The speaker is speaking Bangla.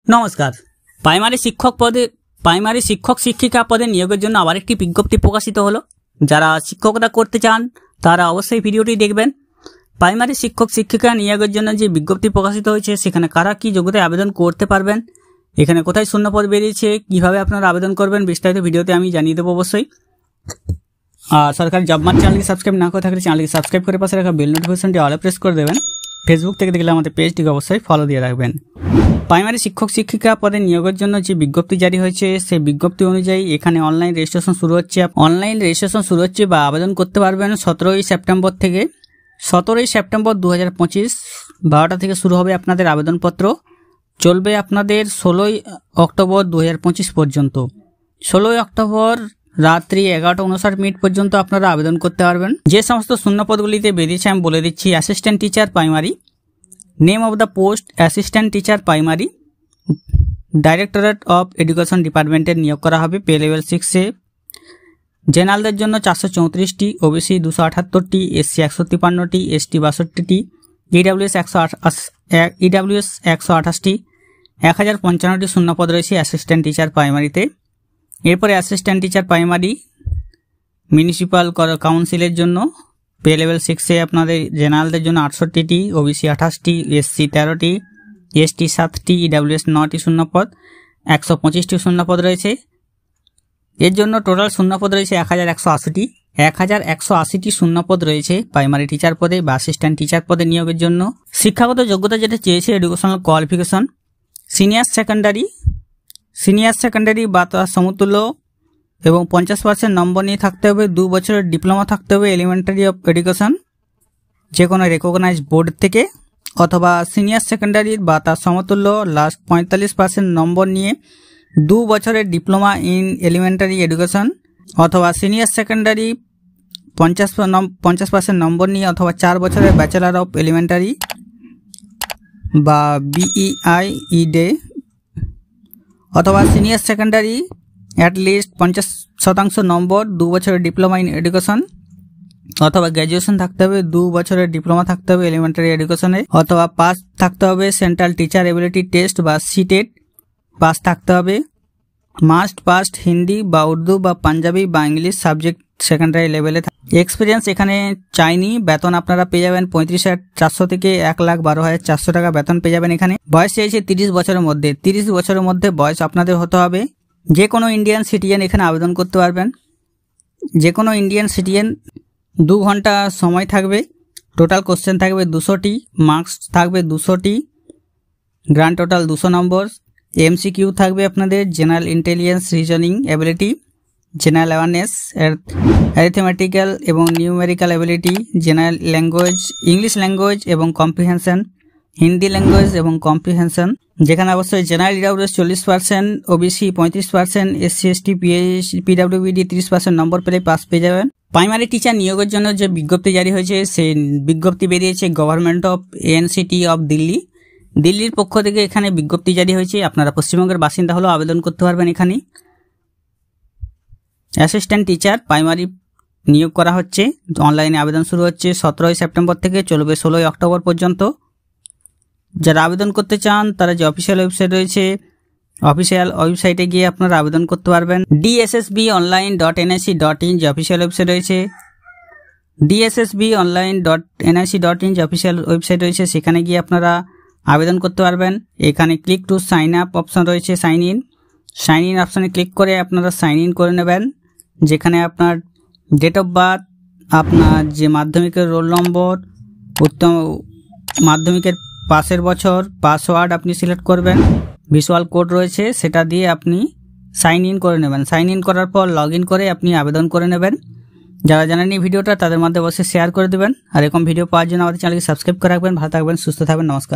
নমস্কার। প্রাইমারি শিক্ষক শিক্ষিকা পদে নিয়োগের জন্য আবার একটি বিজ্ঞপ্তি প্রকাশিত হলো। যারা শিক্ষকতা করতে চান তারা অবশ্যই ভিডিওটি দেখবেন। প্রাইমারি শিক্ষক শিক্ষিকা নিয়োগের জন্য যে বিজ্ঞপ্তি প্রকাশিত হয়েছে সেখানে কারা কি যোগ্যতায় আবেদন করতে পারবেন, এখানে কোথায় শূন্যপদ বেরিয়েছে, কিভাবে আপনারা আবেদন করবেন বিস্তারিত ভিডিওতে আমি জানিয়ে দেবো অবশ্যই। আর সরকারি জব মার্ট চ্যানেলটি সাবস্ক্রাইব না করে থাকলে চ্যানেলটি সাবস্ক্রাইব করে পাশে রাখা বেল নোটিফিকেশনটি অলে প্রেস করে দেবেন। ফেসবুক থেকে দেখলে আমাদের পেজটিকে অবশ্যই ফলো দিয়ে রাখবেন। প্রাইমারি শিক্ষক শিক্ষিকা পদে নিয়োগের জন্য যে বিজ্ঞপ্তি জারি হয়েছে সেই বিজ্ঞপ্তি অনুযায়ী এখানে অনলাইন রেজিস্ট্রেশন শুরু হচ্ছে বা আবেদন করতে পারবেন 17ই সেপ্টেম্বর থেকে। 17ই সেপ্টেম্বর 2025 12টা থেকে শুরু হবে আপনাদের আবেদনপত্র, চলবে আপনাদের 16ই অক্টোবর 2025 পর্যন্ত। 16ই অক্টোবর রাত্রি 11:59 পর্যন্ত আপনারা আবেদন করতে পারবেন। যে সমস্ত শূন্যপদগুলিতে বেরিয়েছে আমি বলে দিচ্ছি। Assistant teacher primary, name of the post assistant teacher primary, directorate of education ডিপার্টমেন্টের নিয়োগ করা হবে পে লেভেল 6-এ। জেনারেলদের জন্য 434টি, ওবিসি 278টি, এসসি 153টি, এসটি 62টি, ইডাব্লিউএস 128টি, 1055টি শূন্যপদ রয়েছে অ্যাসিস্ট্যান্ট টিচার প্রাইমারিতে। এরপরে অ্যাসিস্ট্যান্ট টিচার প্রাইমারি মিউনিসিপ্যাল কাউন্সিলের জন্য পে লেভেল 6-এ আপনাদের জেনারেলদের জন্য 68টি, ওবিসি 28টি, এসসি 13টি, এসটি 7টি, ইডাব্লিউএস 9টি শূন্যপদ, 125টি শূন্যপদ রয়েছে। এর জন্য টোটাল শূন্যপদ রয়েছে 1180টি। 1180টি শূন্যপদ রয়েছে প্রাইমারি টিচার পদে বা অ্যাসিস্ট্যান্ট টিচার পদে নিয়োগের জন্য। শিক্ষাগত যোগ্যতা যেটা চেয়েছে এডুকেশনাল কোয়ালিফিকেশন সিনিয়র সেকেন্ডারি বা তার সমতুল্য এবং 50% নম্বর নিয়ে থাকতে হবে। 2 বছরের ডিপ্লোমা থাকতে হবে এলিমেন্টারি অফ এডুকেশন যে কোনো রেকগনাইজড বোর্ড থেকে, অথবা সিনিয়র সেকেন্ডারি বা তার সমতুল্য লাস্ট 45% নম্বর নিয়ে 2 বছরের ডিপ্লোমা ইন এলিমেন্টারি এডুকেশন, অথবা সিনিয়র সেকেন্ডারি 50% নম্বর নিয়ে, অথবা 4 বছরের ব্যাচেলার অফ এলিমেন্টারি বা BEIED, অথবা সিনিয়র সেকেন্ডারি অ্যাটলিস্ট 50% নম্বর, 2 বছরের ডিপ্লোমা ইন এডুকেশন, অথবা গ্র্যাজুয়েশন থাকতে হবে, 2 বছরের ডিপ্লোমা থাকতে হবে এলিমেন্টারি এডুকেশনে, অথবা পাস থাকতে হবে সেন্ট্রাল টিচার এবিলিটি টেস্ট বা সিটেট পাস থাকতে হবে। মাস্ট পাস্ট হিন্দি বা উর্দু বা পাঞ্জাবি বা ইংলিশ সাবজেক্ট সেকেন্ডারি লেভেলে। এক্সপিরিয়েন্স এখানে চাইনি। বেতন আপনারা পেয়ে যাবেন 35,400 থেকে 1,12,400 টাকা বেতন পেয়ে যাবেন এখানে। বয়স চেয়েছে 30 বছরের মধ্যে। 30 বছরের মধ্যে বয়স আপনাদের হতে হবে। যে কোনো ইন্ডিয়ান সিটিজেন এখানে আবেদন করতে পারবেন। যে কোনো ইন্ডিয়ান সিটিজেন 2 ঘন্টা সময় থাকবে। টোটাল কোশ্চেন থাকবে 200টি, মার্কস থাকবে 200টি, গ্র্যান্ড টোটাল 200 নম্বর। MCQ থাকবে আপনাদের general intelligence, reasoning ability, general awareness, arithmetical এবং numerical ability, general language, English language এবং কম্প্রিহেনশন, হিন্দি ল্যাঙ্গুয়েজ এবং কম্প্রিহেনশন, যেখানে অবশ্যই general EWS 40%, OBC 35%, SC ST PWBD 30% number পেলে পাস পেয়ে যাবেন। প্রাইমারি টিচার নিয়োগের জন্য যে বিজ্ঞপ্তি জারি হয়েছে সেই বিজ্ঞপ্তি বেরিয়েছে গভর্নমেন্ট অফ ANCT অফ দিল্লির পক্ষ থেকে এখানে বিজ্ঞপ্তি জারি হয়েছে। আপনারা পশ্চিমবঙ্গের বাসিন্দা হলেও আবেদন করতে পারবেন এখানে। অ্যাসিস্ট্যান্ট টিচার প্রাইমারি নিয়োগ করা হচ্ছে। অনলাইনে আবেদন শুরু হচ্ছে 17ই সেপ্টেম্বর থেকে, চলবে 16ই অক্টোবর পর্যন্ত। যারা আবেদন করতে চান তারা যে অফিসিয়াল ওয়েবসাইট রয়েছে অফিসিয়াল ওয়েবসাইটে গিয়ে আপনারা আবেদন করতে পারবেন। dssbonline.nic.in যে অফিসিয়াল ওয়েবসাইট রয়েছে, dssbonline.nic.in যে অফিসিয়াল ওয়েবসাইট রয়েছে সেখানে গিয়ে আপনারা আবেদন করতে পারবেন। এখানে click to sign up option রয়েছে, সাইন ইন অপশনে ক্লিক করে আপনারা সাইন ইন করে নেবেন, যেখানে আপনার ডেট অফ বার্থ, আপনার যে মাধ্যমিকের রোল নম্বর, উত্তম মাধ্যমিকের পাসের বছর, পাসওয়ার্ড আপনি সিলেক্ট করবেন, ভিজুয়াল কোড রয়েছে সেটা দিয়ে আপনি সাইন ইন করে নেবেন। সাইন ইন করার পর লগ ইন করে আপনি আবেদন করে নেবেন। যারা জানেন এই ভিডিওটা তাদের মধ্যে অবশ্যই শেয়ার করে দেবেন। আর এরকম ভিডিও পাওয়ার জন্য আমাদের চ্যানেলকে সাবস্ক্রাইব করে রাখবেন। ভালো থাকবেন, সুস্থ থাকবেন, নমস্কার।